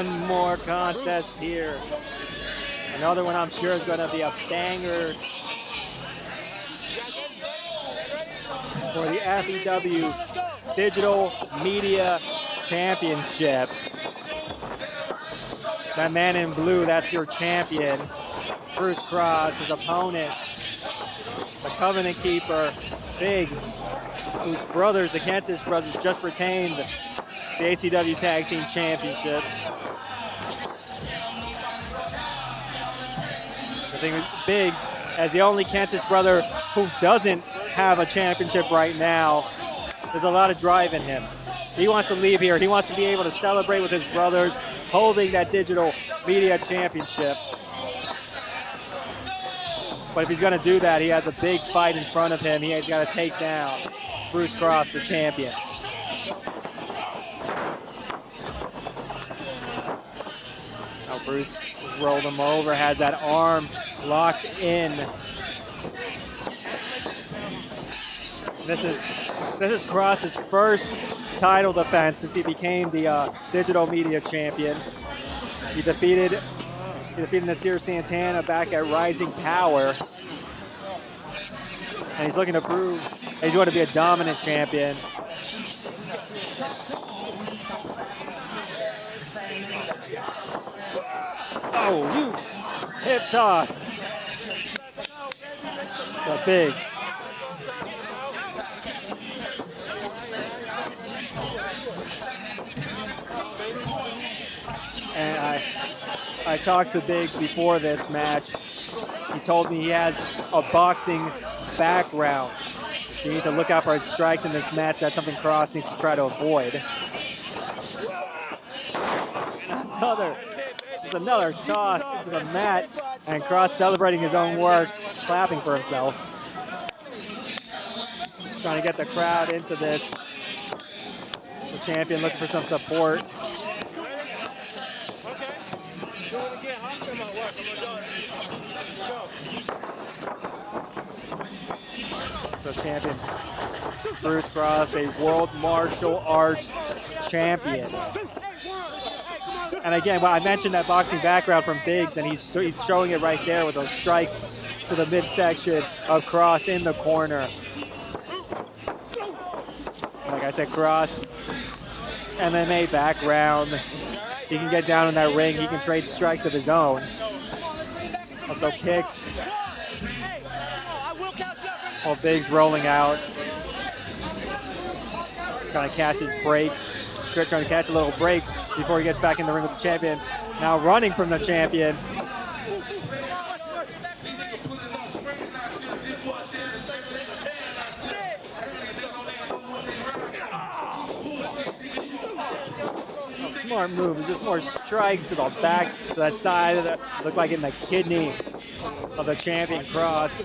one more contest here. Another one I'm sure is going to be a banger for the FEW Digital Media Championship. That man in blue, that's your champion. Bruce Cross, his opponent, the Covenant Keeper, Biggs, whose brothers, the Kentish Brothers, just retained the ACW Tag Team Championships. I think Biggs, as the only Kentish brother who doesn't have a championship right now, there's a lot of drive in him. He wants to leave here. He wants to be able to celebrate with his brothers holding that Digital Media Championship. But if he's going to do that, he has a big fight in front of him. He's got to take down Bruce Cross, the champion. Now Bruce rolled him over, has that arm locked in. This is Cross's first title defense since he became the Digital Media Champion. He defeated Nasir Santana back at Rising Power. And he's looking to prove he's going to be a dominant champion. Oh, you hip toss. So big. And I talked to Biggs before this match. He told me he has a boxing background. He needs to look out for his strikes in this match. That's something Cross needs to try to avoid. Another toss into the mat, and Cross celebrating his own work, clapping for himself. Trying to get the crowd into this. The champion looking for some support. The champion, Bruce Cross, a world martial arts champion. And again, well, I mentioned that boxing background from Biggs, and he's showing it right there with those strikes to the midsection of Cross in the corner. Like I said, Cross, MMA background. He can get down in that ring. He can trade strikes of his own. Also kicks. While Biggs rolling out. Trying to catch his break. Trying to catch a little break before he gets back in the ring with the champion. Now running from the champion. Smart move. It's just more strikes to the back, to that side. That look like in the kidney of the champion Cross.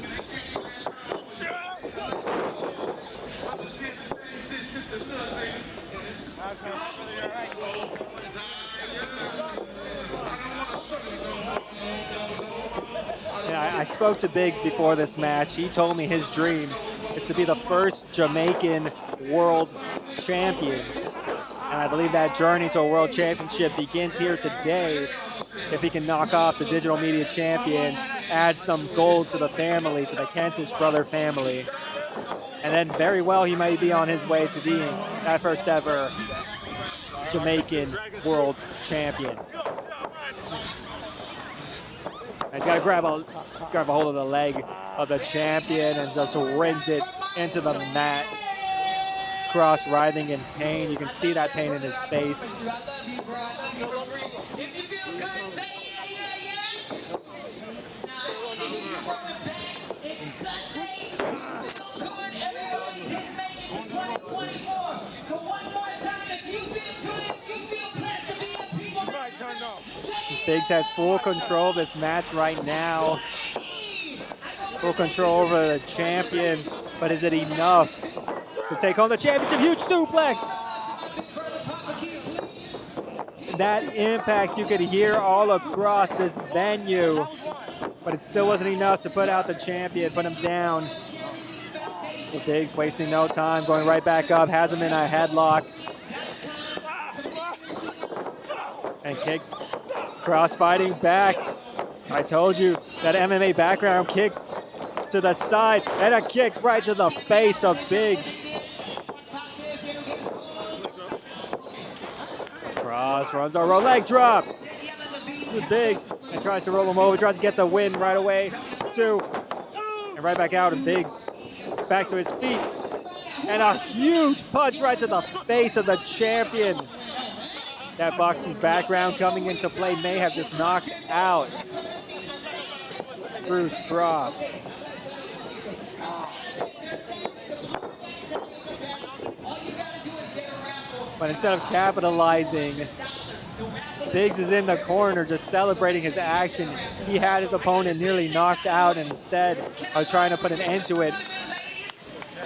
Yeah, I spoke to Biggs before this match. He told me his dream is to be the first Jamaican world champion. And I believe that journey to a world championship begins here today. If he can knock off the Digital Media Champion, add some gold to the family, to the Kentish brother family. And then very well he might be on his way to being that first ever Jamaican world champion. And he's got to grab a hold of the leg of the champion and just rings it into the mat. Cross writhing in pain. You can see that pain in his face. Biggs has full control of this match right now. Full control over the champion, but is it enough to take home the championship? Huge suplex! That impact you could hear all across this venue, but it still wasn't enough to put out the champion, put him down. So Biggs wasting no time, going right back up, has him in a headlock. And kicks. Cross fighting back. I told you that MMA background kicks to the side and a kick right to the face of Biggs. Cross runs over, leg drop to Biggs and tries to roll him over, tries to get the win right away. 2, and right back out, and Biggs back to his feet. And a huge punch right to the face of the champion. That boxing background coming into play may have just knocked out Bruce Cross. But instead of capitalizing, Biggs is in the corner just celebrating his action. He had his opponent nearly knocked out, and instead of trying to put an end to it,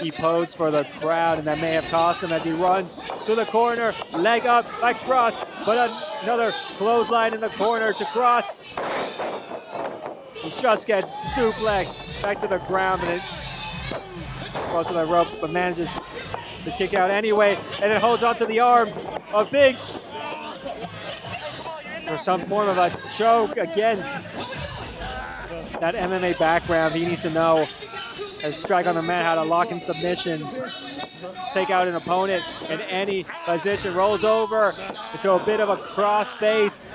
he posed for the crowd, and that may have cost him as he runs to the corner, leg up by Cross, but another clothesline in the corner to Cross. He just gets suplexed back to the ground, and it close to the rope, but manages to kick out anyway, and then holds onto the arm of Biggs for some form of a choke. Again, that MMA background, he needs to know as strike on the mat how to lock in submissions, take out an opponent in any position, rolls over into a bit of a cross face.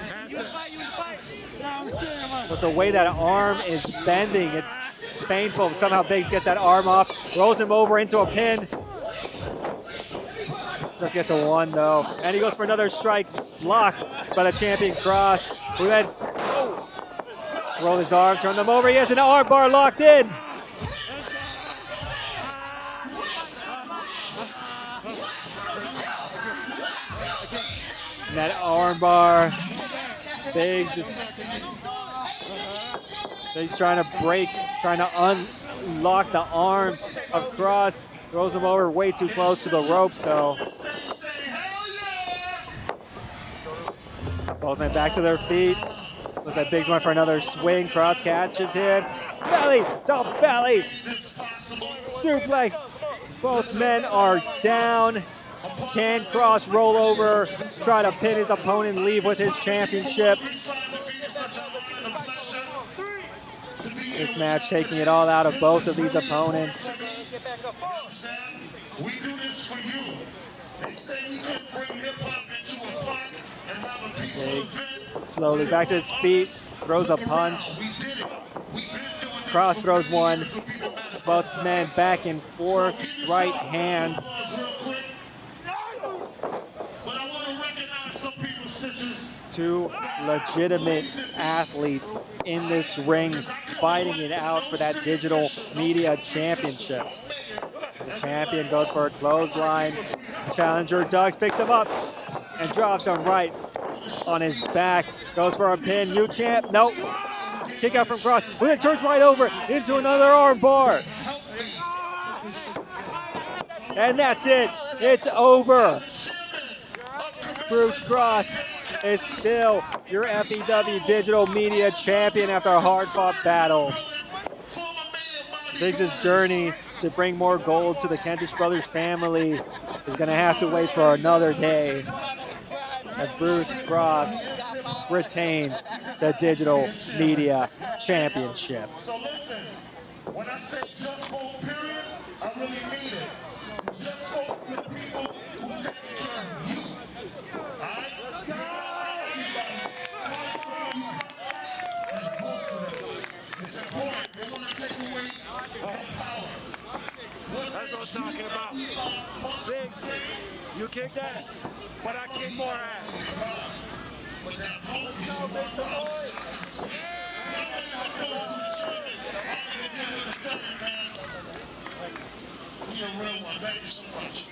But the way that arm is bending, it's painful. Somehow Biggs gets that arm off, rolls him over into a pin. Just gets a 1 though. And he goes for another strike, blocked by the champion Cross, who then rolled his arm, turned them over. He has an arm bar locked in. And that arm bar, Biggs is trying to break, trying to unlock the arms of Cross. Throws him over way too close to the ropes though. Both men back to their feet. Look at Biggs went for another swing. Cross catches him. Belly to belly. Suplex. Both men are down. Can Cross roll over, try to pin his opponent, leave with his championship? This match taking it all out of both of these opponents. We do this for you. They say we can bring hip-hop into a park and have a peaceful event. Slowly back to his feet, throws a punch. Cross throws one. Both men back and forth, right hands. Two legitimate athletes in this ring fighting it out for that digital media championship. The champion goes for a clothesline. Challenger ducks, picks him up, and drops him right on his back. Goes for a pin. New champ. Nope. Kick out from Cross. But it turns right over into another arm bar. And that's it. It's over. Bruce Cross is still your FEW Digital Media Champion after a hard-fought battle. Biggs' journey to bring more gold to the Kentish Brothers family is going to have to wait for another day as Bruce Cross retains the Digital Media Championship. So listen, when I say just vote period, I really mean it. Just vote for the people who take care of you. All right? It's important. They want to take away our power. That's what I'm talking about. Biggs, you kicked ass, but I kick more ass. But that vote is your You're a real one. Thank you so much.